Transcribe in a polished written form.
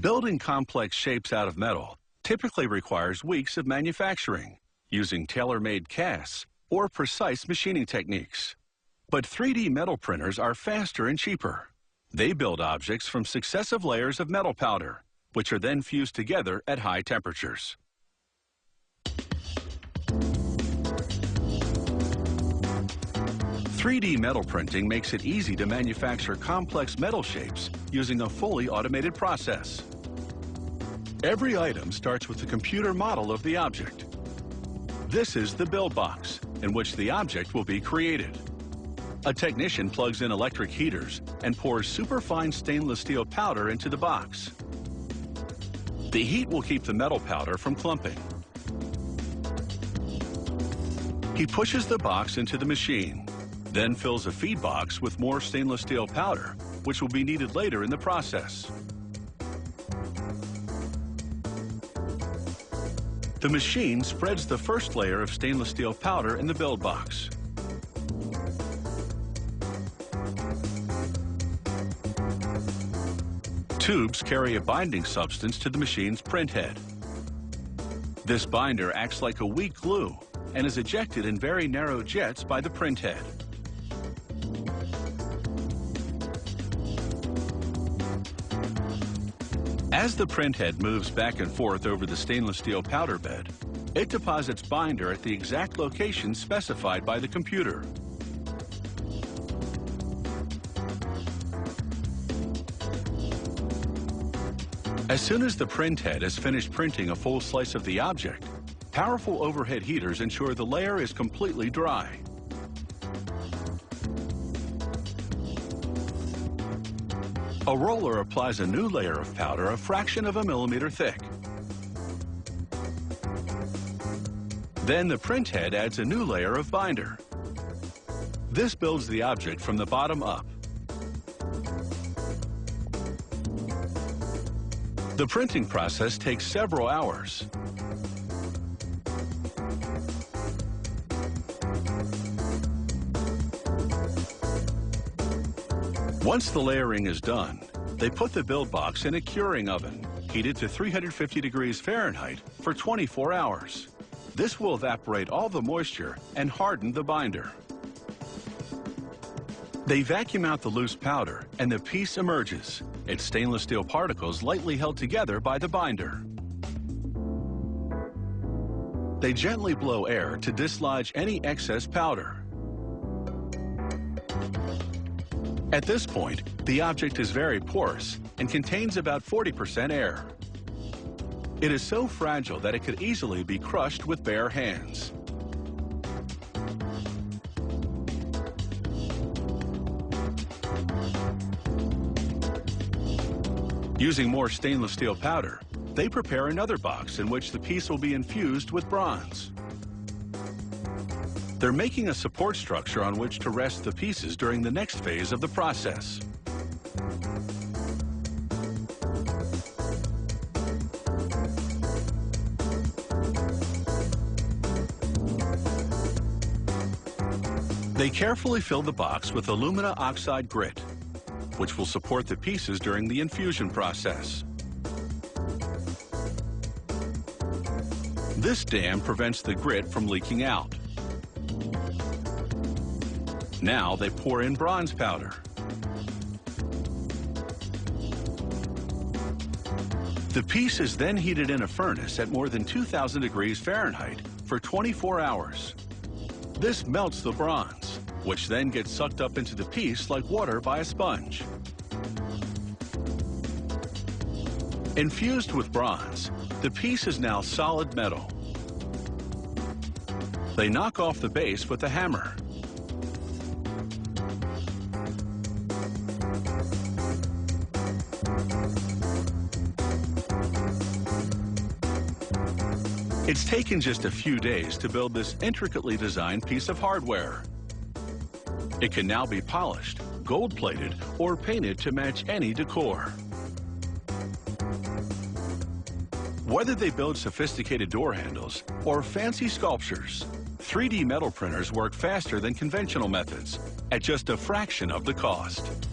Building complex shapes out of metal typically requires weeks of manufacturing, using tailor-made casts or precise machining techniques. But 3D metal printers are faster and cheaper. They build objects from successive layers of metal powder, which are then fused together at high temperatures. "3D metal printing makes it easy to manufacture complex metal shapes using a fully automated process. Every item starts with a computer model of the object. This is the build box, in which the object will be created. A technician plugs in electric heaters and pours superfine stainless steel powder into the box. The heat will keep the metal powder from clumping. He pushes the box into the machine, then fills a feed box with more stainless steel powder, which will be needed later in the process. The machine spreads the first layer of stainless steel powder in the build box. Tubes carry a binding substance to the machine's print head. This binder acts like a weak glue and is ejected in very narrow jets by the print head. As the print head moves back and forth over the stainless steel powder bed, it deposits binder at the exact location specified by the computer. As soon as the print head has finished printing a full slice of the object, powerful overhead heaters ensure the layer is completely dry. A roller applies a new layer of powder a fraction of a millimeter thick. Then the print head adds a new layer of binder. This builds the object from the bottom up. The printing process takes several hours. Once the layering is done, they put the build box in a curing oven, heated to 350 degrees Fahrenheit for 24 hours. This will evaporate all the moisture and harden the binder. They vacuum out the loose powder and the piece emerges, its stainless steel particles lightly held together by the binder. They gently blow air to dislodge any excess powder. At this point, the object is very porous and contains about 40% air. It is so fragile that it could easily be crushed with bare hands. Using more stainless steel powder, they prepare another box in which the piece will be infused with bronze. They're making a support structure on which to rest the pieces during the next phase of the process. They carefully fill the box with alumina oxide grit, which will support the pieces during the infusion process. This dam prevents the grit from leaking out. Now they pour in bronze powder. The piece is then heated in a furnace at more than 2,000 degrees Fahrenheit for 24 hours. This melts the bronze, which then gets sucked up into the piece like water by a sponge. Infused with bronze, the piece is now solid metal. They knock off the base with a hammer. It's taken just a few days to build this intricately designed piece of hardware. It can now be polished, gold-plated, or painted to match any decor. Whether they build sophisticated door handles or fancy sculptures, 3D metal printers work faster than conventional methods at just a fraction of the cost.